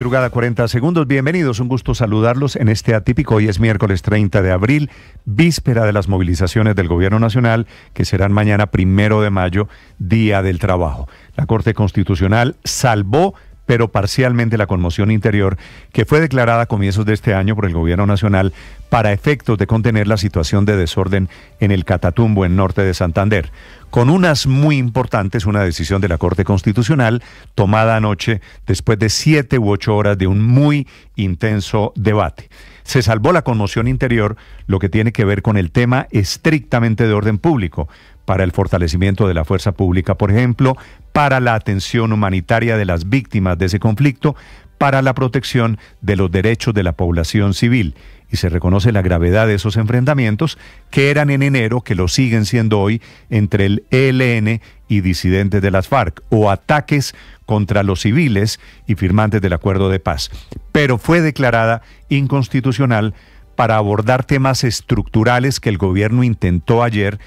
Madrugada 40 segundos, bienvenidos, un gusto saludarlos en este atípico, hoy es miércoles 30 de abril, víspera de las movilizaciones del Gobierno Nacional, que serán mañana 1 de mayo, Día del Trabajo. La Corte Constitucional salvó, pero parcialmente, la conmoción interior que fue declarada a comienzos de este año por el Gobierno Nacional para efectos de contener la situación de desorden en el Catatumbo, en norte de Santander. Con unas muy importantes, una decisión de la Corte Constitucional tomada anoche después de 7 u 8 horas de un muy intenso debate. Se salvó la conmoción interior, lo que tiene que ver con el tema estrictamente de orden público, para el fortalecimiento de la fuerza pública, por ejemplo, para la atención humanitaria de las víctimas de ese conflicto, para la protección de los derechos de la población civil. Y se reconoce la gravedad de esos enfrentamientos que eran en enero, que lo siguen siendo hoy, entre el ELN y disidentes de las FARC, o ataques contra los civiles y firmantes del acuerdo de paz. Pero fue declarada inconstitucional para abordar temas estructurales que el gobierno intentó ayer,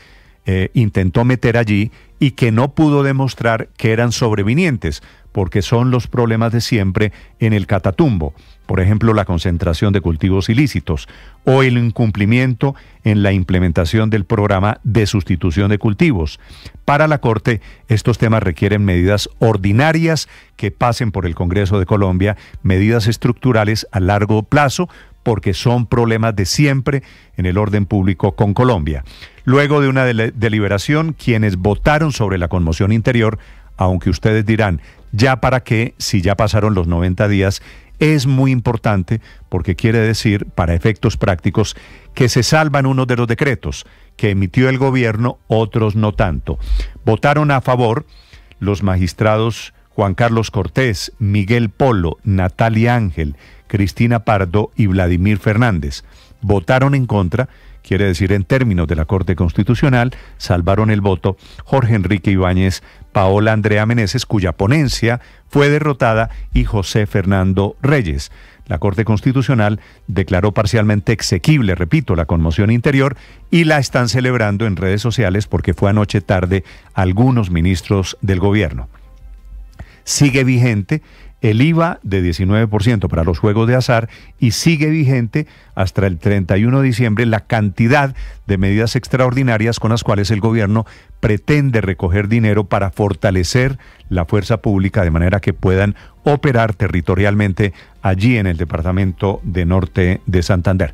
intentó meter allí y que no pudo demostrar que eran sobrevinientes, porque son los problemas de siempre en el Catatumbo. Por ejemplo, la concentración de cultivos ilícitos o el incumplimiento en la implementación del programa de sustitución de cultivos. Para la Corte, estos temas requieren medidas ordinarias que pasen por el Congreso de Colombia, medidas estructurales a largo plazo, porque son problemas de siempre en el orden público con Colombia. Luego de una deliberación, quienes votaron sobre la conmoción interior, aunque ustedes dirán, ¿ya para qué? Si ya pasaron los 90 días, es muy importante porque quiere decir, para efectos prácticos, que se salvan unos de los decretos que emitió el gobierno, otros no tanto. Votaron a favor los magistrados Juan Carlos Cortés, Miguel Polo, Natalia Ángel, Cristina Pardo y Vladimir Fernández. Votaron en contra, quiere decir en términos de la Corte Constitucional, salvaron el voto Jorge Enrique Ibáñez, Paola Andrea Meneses, cuya ponencia fue derrotada, y José Fernando Reyes. La Corte Constitucional declaró parcialmente exequible, repito, la conmoción interior, y la están celebrando en redes sociales porque fue anoche tarde algunos ministros del gobierno. Sigue vigente el IVA de 19% para los juegos de azar y sigue vigente hasta el 31 de diciembre la cantidad de medidas extraordinarias con las cuales el gobierno pretende recoger dinero para fortalecer la fuerza pública de manera que puedan operar territorialmente allí en el departamento de Norte de Santander.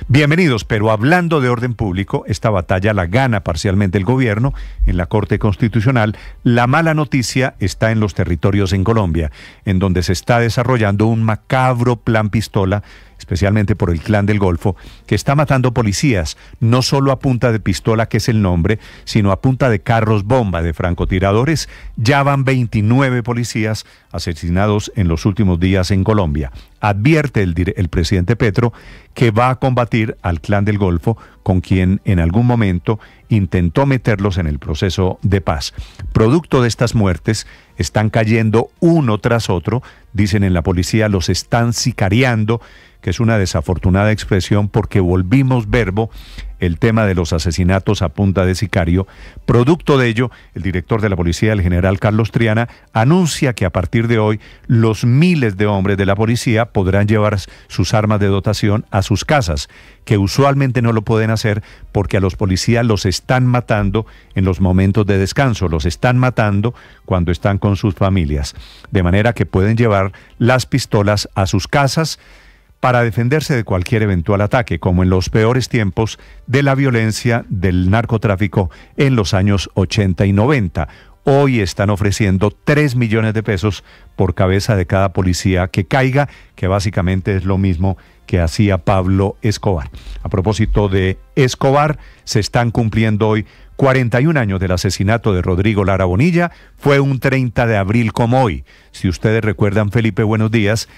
Bienvenidos, pero hablando de orden público, esta batalla la gana parcialmente el gobierno en la Corte Constitucional. La mala noticia está en los territorios en Colombia, en donde se está desarrollando un macabro plan pistola, especialmente por el Clan del Golfo, que está matando policías, no solo a punta de pistola, que es el nombre, sino a punta de carros bomba, de francotiradores. Ya van 29 policías asesinados en los últimos días en Colombia. Advierte el presidente Petro que va a combatir al Clan del Golfo, con quien en algún momento intentó meterlos en el proceso de paz. Producto de estas muertes, están cayendo uno tras otro, dicen en la policía, los están sicariando, que es una desafortunada expresión porque volvimos verbo el tema de los asesinatos a punta de sicario. Producto de ello, el director de la policía, el general Carlos Triana, anuncia que a partir de hoy los miles de hombres de la policía podrán llevar sus armas de dotación a sus casas, que usualmente no lo pueden hacer porque a los policías los están matando en los momentos de descanso, los están matando cuando están con sus familias, de manera que pueden llevar las pistolas a sus casas para defenderse de cualquier eventual ataque, como en los peores tiempos de la violencia del narcotráfico en los años 80 y 90. Hoy están ofreciendo 3 millones de pesos por cabeza de cada policía que caiga, que básicamente es lo mismo que hacía Pablo Escobar. A propósito de Escobar, se están cumpliendo hoy 41 años del asesinato de Rodrigo Lara Bonilla. Fue un 30 de abril como hoy. Si ustedes recuerdan, Felipe, buenos días,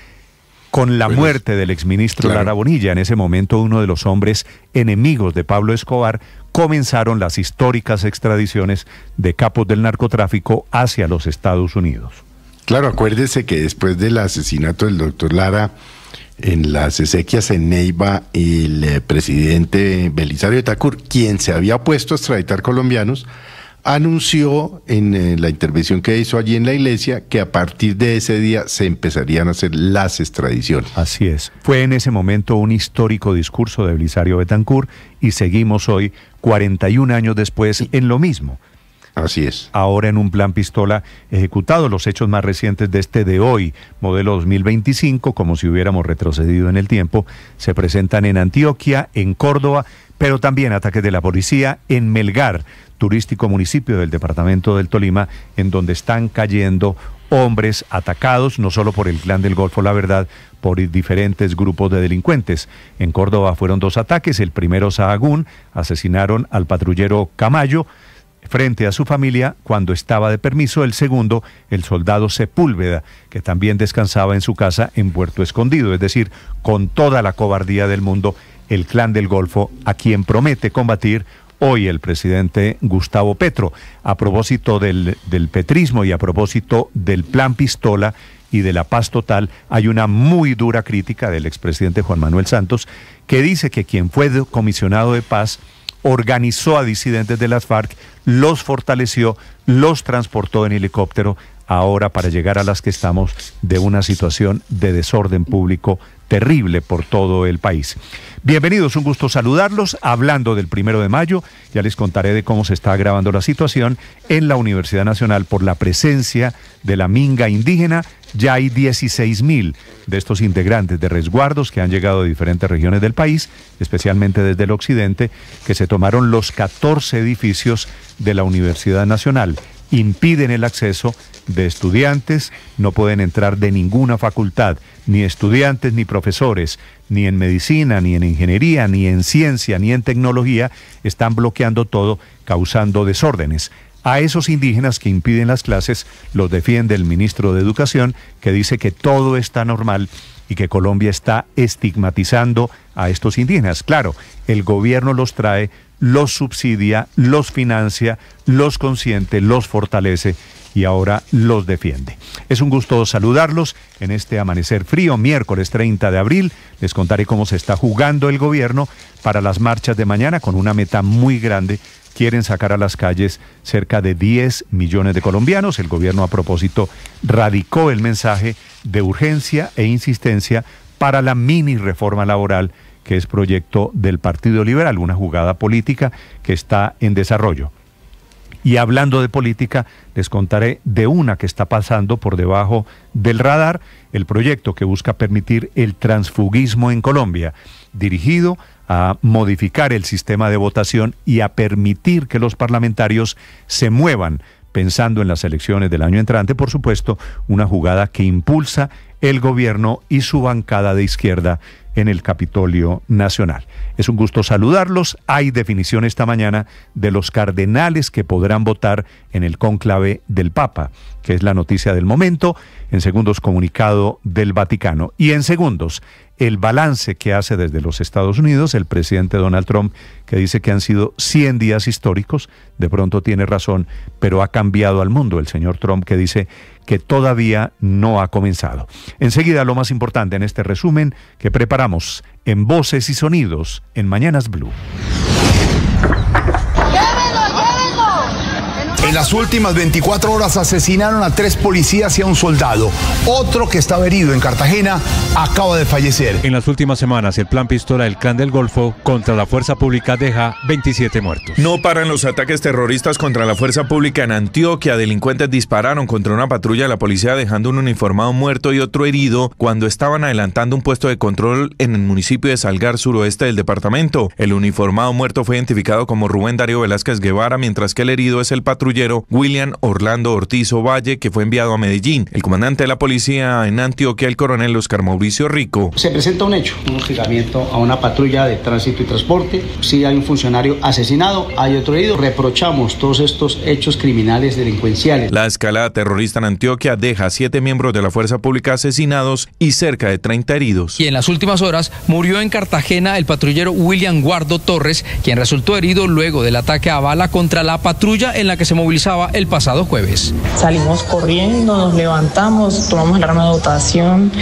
con la muerte del exministro Lara Bonilla, en ese momento uno de los hombres enemigos de Pablo Escobar, comenzaron las históricas extradiciones de capos del narcotráfico hacia los Estados Unidos. Claro, acuérdese que después del asesinato del doctor Lara, en las exequias en Neiva, el presidente Belisario Etacur, quien se había puesto a extraditar colombianos, anunció en la intervención que hizo allí en la iglesia que a partir de ese día se empezarían a hacer las extradiciones. Así es. Fue en ese momento un histórico discurso de Belisario Betancur y seguimos hoy, 41 años después, en lo mismo. Así es. Ahora en un plan pistola ejecutado. Los hechos más recientes de este de hoy, modelo 2025, como si hubiéramos retrocedido en el tiempo, se presentan en Antioquia, en Córdoba, pero también ataques de la policía en Melgar, turístico municipio del departamento del Tolima, en donde están cayendo hombres atacados, no solo por el Clan del Golfo, la verdad, por diferentes grupos de delincuentes. En Córdoba fueron 2 ataques, el primero Sahagún, asesinaron al patrullero Camayo frente a su familia cuando estaba de permiso, el segundo, el soldado Sepúlveda, que también descansaba en su casa en Puerto Escondido, es decir, con toda la cobardía del mundo, el Clan del Golfo, a quien promete combatir hoy el presidente Gustavo Petro. A propósito del petrismo y a propósito del plan pistola y de la paz total, hay una muy dura crítica del expresidente Juan Manuel Santos, que dice que quien fue comisionado de paz organizó a disidentes de las FARC, los fortaleció, los transportó en helicóptero, ahora para llegar a las que estamos de una situación de desorden público terrible por todo el país. Bienvenidos, un gusto saludarlos. Hablando del 1 de mayo, ya les contaré de cómo se está agravando la situación en la Universidad Nacional por la presencia de la minga indígena. Ya hay 16.000 de estos integrantes de resguardos que han llegado de diferentes regiones del país, especialmente desde el occidente, que se tomaron los 14 edificios de la Universidad Nacional. Impiden el acceso de estudiantes, no pueden entrar de ninguna facultad, ni estudiantes ni profesores, ni en medicina, ni en ingeniería, ni en ciencia, ni en tecnología, están bloqueando todo, causando desórdenes. A esos indígenas que impiden las clases los defiende el ministro de Educación, que dice que todo está normal y que Colombia está estigmatizando a estos indígenas. Claro, el gobierno los trae, los subsidia, los financia, los consiente, los fortalece y ahora los defiende. Es un gusto saludarlos en este amanecer frío, miércoles 30 de abril. Les contaré cómo se está jugando el gobierno para las marchas de mañana con una meta muy grande. Quieren sacar a las calles cerca de 10 millones de colombianos. El gobierno, a propósito, radicó el mensaje de urgencia e insistencia para la mini reforma laboral, que es proyecto del Partido Liberal, una jugada política que está en desarrollo. Y hablando de política, les contaré de una que está pasando por debajo del radar, el proyecto que busca permitir el transfugismo en Colombia, dirigido a modificar el sistema de votación y a permitir que los parlamentarios se muevan, pensando en las elecciones del año entrante, por supuesto, una jugada que impulsa el gobierno y su bancada de izquierda en el Capitolio Nacional. Es un gusto saludarlos. Hay definición esta mañana de los cardenales que podrán votar en el cónclave del Papa, que es la noticia del momento. En segundos, comunicado del Vaticano. Y en segundos, el balance que hace desde los Estados Unidos el presidente Donald Trump, que dice que han sido 100 días históricos. De pronto tiene razón, pero ha cambiado al mundo el señor Trump, que dice que todavía no ha comenzado. Enseguida, lo más importante en este resumen que preparamos en Voces y Sonidos en Mañanas Blue. En las últimas 24 horas asesinaron a 3 policías y a un soldado. Otro que estaba herido en Cartagena acaba de fallecer. En las últimas semanas, el plan pistola del Clan del Golfo contra la fuerza pública deja 27 muertos. No paran los ataques terroristas contra la fuerza pública en Antioquia. Delincuentes dispararon contra una patrulla de la policía dejando un uniformado muerto y otro herido cuando estaban adelantando un puesto de control en el municipio de Salgar, suroeste del departamento. El uniformado muerto fue identificado como Rubén Darío Velázquez Guevara, mientras que el herido es el patrullero William Orlando Ortiz Ovalle, que fue enviado a Medellín. El comandante de la policía en Antioquia, el coronel Oscar Mauricio Rico. Se presenta un hecho, un hostigamiento a una patrulla de tránsito y transporte. Sí hay un funcionario asesinado, hay otro herido. Reprochamos todos estos hechos criminales delincuenciales. La escalada terrorista en Antioquia deja a 7 miembros de la fuerza pública asesinados y cerca de 30 heridos. Y en las últimas horas murió en Cartagena el patrullero William Guardo Torres, quien resultó herido luego del ataque a bala contra la patrulla en la que se movilizó movilizaba el pasado jueves. Salimos corriendo, nos levantamos, tomamos el arma de dotación,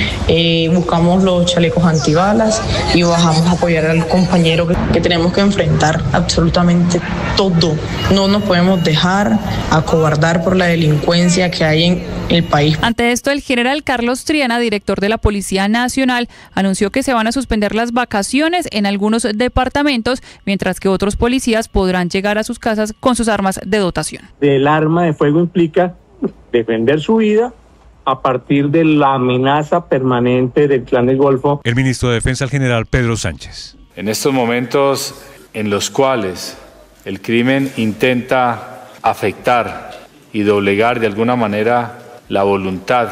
buscamos los chalecos antibalas y bajamos a apoyar al compañero que tenemos que enfrentar absolutamente todo. No nos podemos dejar acobardar por la delincuencia que hay en el país. Ante esto, el general Carlos Triana, director de la Policía Nacional, anunció que se van a suspender las vacaciones en algunos departamentos, mientras que otros policías podrán llegar a sus casas con sus armas de dotación. El arma de fuego implica defender su vida a partir de la amenaza permanente del Clan del Golfo. El ministro de Defensa, el general Pedro Sánchez. En estos momentos en los cuales el crimen intenta afectar y doblegar de alguna manera la voluntad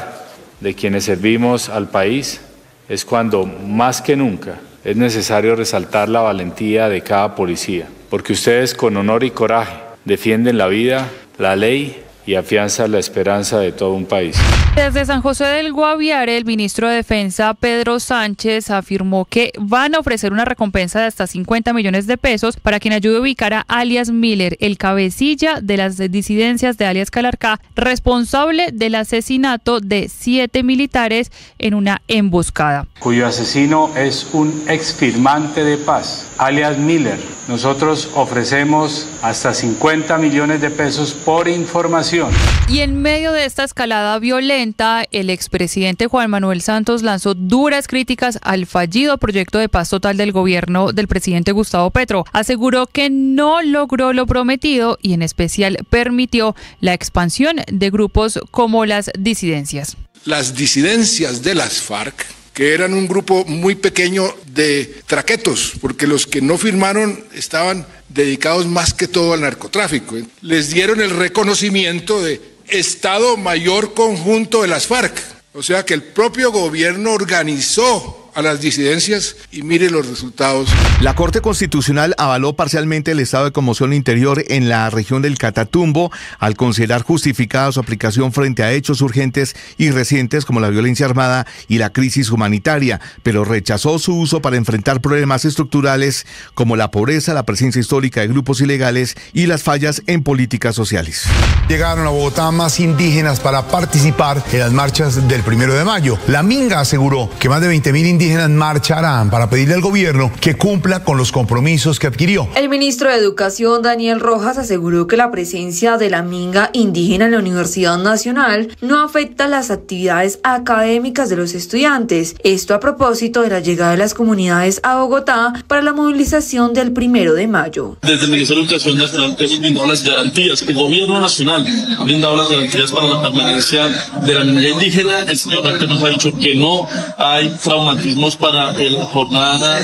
de quienes servimos al país, es cuando más que nunca es necesario resaltar la valentía de cada policía, porque ustedes con honor y coraje defienden la vida, la ley y afianzan la esperanza de todo un país. Desde San José del Guaviare, el ministro de Defensa, Pedro Sánchez, afirmó que van a ofrecer una recompensa de hasta 50 millones de pesos para quien ayude a ubicar a alias Miller, el cabecilla de las disidencias de alias Calarcá, responsable del asesinato de 7 militares en una emboscada. Cuyo asesino es un exfirmante de paz, alias Miller. Nosotros ofrecemos hasta 50 millones de pesos por información. Y en medio de esta escalada violenta, el expresidente Juan Manuel Santos lanzó duras críticas al fallido proyecto de paz total del gobierno del presidente Gustavo Petro. Aseguró que no logró lo prometido y en especial permitió la expansión de grupos como las disidencias. Las disidencias de las FARC, que eran un grupo muy pequeño de traquetos, porque los que no firmaron estaban dedicados más que todo al narcotráfico. Les dieron el reconocimiento de Estado Mayor Conjunto de las FARC, o sea que el propio gobierno organizó a las disidencias y mire los resultados. La Corte Constitucional avaló parcialmente el estado de conmoción interior en la región del Catatumbo al considerar justificada su aplicación frente a hechos urgentes y recientes como la violencia armada y la crisis humanitaria, pero rechazó su uso para enfrentar problemas estructurales como la pobreza, la presencia histórica de grupos ilegales y las fallas en políticas sociales. Llegaron a Bogotá más indígenas para participar en las marchas del 1 de mayo. La Minga aseguró que más de 20.000 indígenas marcharán para pedirle al gobierno que cumpla con los compromisos que adquirió. El ministro de Educación, Daniel Rojas, aseguró que la presencia de la Minga indígena en la Universidad Nacional no afecta las actividades académicas de los estudiantes. Esto a propósito de la llegada de las comunidades a Bogotá para la movilización del 1 de mayo. Desde el Ministerio de Educación Nacional hemos brindado las garantías, el gobierno nacional ha brindado las garantías para la permanencia de la Minga indígena. El señor Marte nos ha dicho que no hay traumatismo para la jornada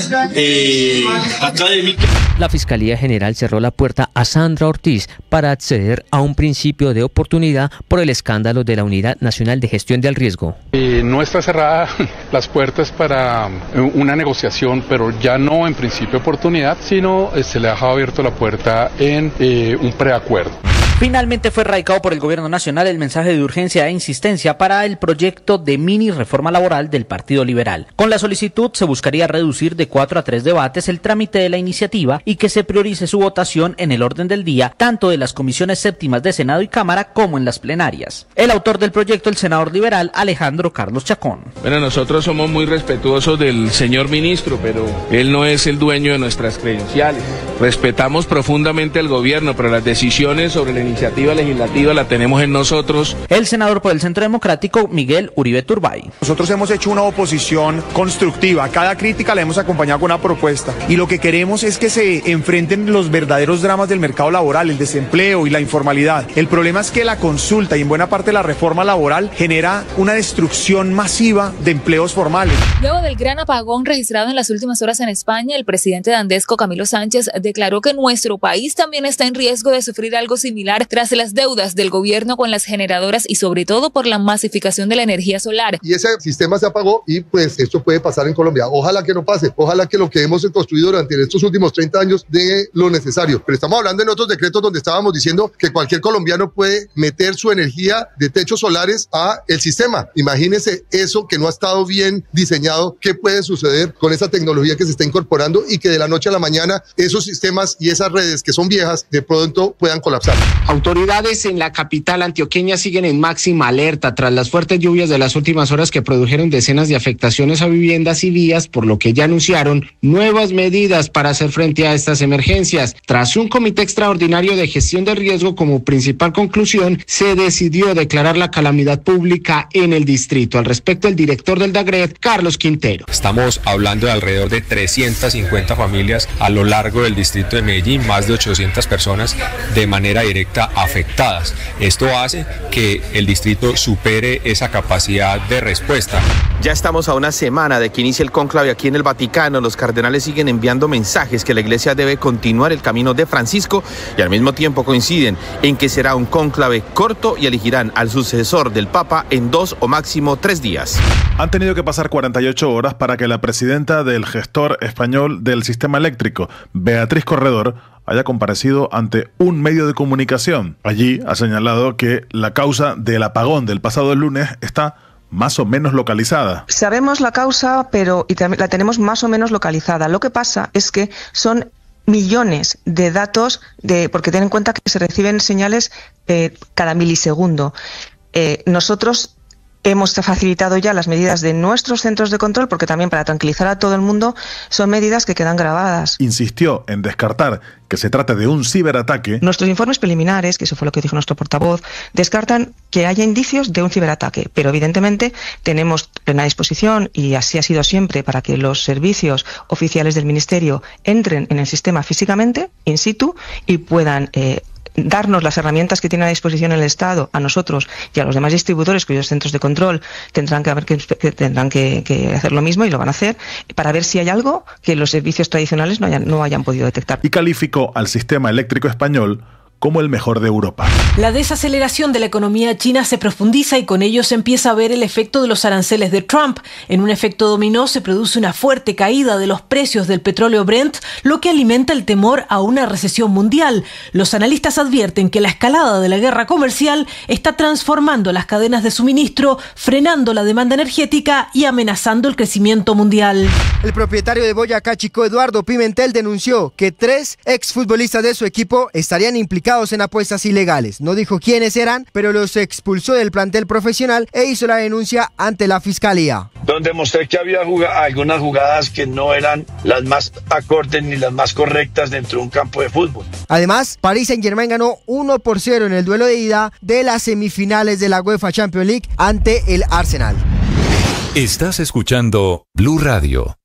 académica. La Fiscalía General cerró la puerta a Sandra Ortiz para acceder a un principio de oportunidad por el escándalo de la Unidad Nacional de Gestión del Riesgo. No está cerrada las puertas para una negociación, pero ya no en principio de oportunidad, sino se le ha dejado abierto la puerta en un preacuerdo. Finalmente fue radicado por el Gobierno Nacional el mensaje de urgencia e insistencia para el proyecto de mini reforma laboral del Partido Liberal. Con la solicitud se buscaría reducir de 4 a 3 debates el trámite de la iniciativa y que se priorice su votación en el orden del día, tanto de las comisiones séptimas de Senado y Cámara como en las plenarias. El autor del proyecto, el senador liberal Alejandro Carlos Chacón. Bueno, nosotros somos muy respetuosos del señor ministro, pero él no es el dueño de nuestras credenciales. Respetamos profundamente al gobierno, pero las decisiones sobre la iniciativa legislativa la tenemos en nosotros. El senador por el Centro Democrático, Miguel Uribe Turbay. Nosotros hemos hecho una oposición constructiva. Cada crítica la hemos acompañado con una propuesta. Y lo que queremos es que se enfrenten los verdaderos dramas del mercado laboral, el desempleo y la informalidad. El problema es que la consulta y en buena parte la reforma laboral genera una destrucción masiva de empleos formales. Luego del gran apagón registrado en las últimas horas en España, el presidente de Andesco, Camilo Sánchez, declaró que nuestro país también está en riesgo de sufrir algo similar tras las deudas del gobierno con las generadoras y sobre todo por la masificación de la energía solar. Y ese sistema se apagó y pues esto puede pasar en Colombia. Ojalá que no pase, ojalá que lo que hemos construido durante estos últimos 30 años dé lo necesario. Pero estamos hablando en otros decretos donde estábamos diciendo que cualquier colombiano puede meter su energía de techos solares a el sistema. Imagínense eso que no ha estado bien diseñado, qué puede suceder con esa tecnología que se está incorporando y que de la noche a la mañana esos sistemas y esas redes que son viejas de pronto puedan colapsar. Autoridades en la capital antioqueña siguen en máxima alerta tras las fuertes lluvias de las últimas horas que produjeron decenas de afectaciones a viviendas y vías, por lo que ya anunciaron nuevas medidas para hacer frente a estas emergencias. Tras un comité extraordinario de gestión de riesgo como principal conclusión, se decidió declarar la calamidad pública en el distrito. Al respecto, el director del DAGRED, Carlos Quintero. Estamos hablando de alrededor de 350 familias a lo largo del distrito de Medellín, más de 800 personas de manera directa afectadas. Esto hace que el distrito supere esa capacidad de respuesta. Ya estamos a una semana de que inicie el cónclave aquí en el Vaticano. Los cardenales siguen enviando mensajes que la Iglesia debe continuar el camino de Francisco y al mismo tiempo coinciden en que será un cónclave corto y elegirán al sucesor del Papa en 2 o máximo 3 días. Han tenido que pasar 48 horas para que la presidenta del gestor español del sistema eléctrico, Beatriz Corredor, haya comparecido ante un medio de comunicación. Allí ha señalado que la causa del apagón del pasado lunes está más o menos localizada. Sabemos la causa, pero la tenemos más o menos localizada. Lo que pasa es que son millones de datos, porque ten en cuenta que se reciben señales cada milisegundo. Nosotros hemos facilitado ya las medidas de nuestros centros de control, porque también para tranquilizar a todo el mundo son medidas que quedan grabadas. Insistió en descartar que se trate de un ciberataque. Nuestros informes preliminares, que eso fue lo que dijo nuestro portavoz, descartan que haya indicios de un ciberataque, pero evidentemente tenemos plena disposición, y así ha sido siempre, para que los servicios oficiales del Ministerio entren en el sistema físicamente, in situ, y puedan darnos las herramientas que tiene a disposición el Estado, a nosotros y a los demás distribuidores, cuyos centros de control tendrán que hacer lo mismo, y lo van a hacer, para ver si hay algo que los servicios tradicionales no hayan podido detectar. Y calificó al sistema eléctrico español como el mejor de Europa. La desaceleración de la economía china se profundiza y con ello se empieza a ver el efecto de los aranceles de Trump. En un efecto dominó se produce una fuerte caída de los precios del petróleo Brent, lo que alimenta el temor a una recesión mundial. Los analistas advierten que la escalada de la guerra comercial está transformando las cadenas de suministro, frenando la demanda energética y amenazando el crecimiento mundial. El propietario de Boyacá Chicó, Eduardo Pimentel, denunció que 3 exfutbolistas de su equipo estarían implicados en apuestas ilegales. No dijo quiénes eran, pero los expulsó del plantel profesional e hizo la denuncia ante la fiscalía. Donde mostré que había algunas jugadas que no eran las más acordes ni las más correctas dentro de un campo de fútbol. Además, Paris Saint-Germain ganó 1-0 en el duelo de ida de las semifinales de la UEFA Champions League ante el Arsenal. Estás escuchando Blue Radio.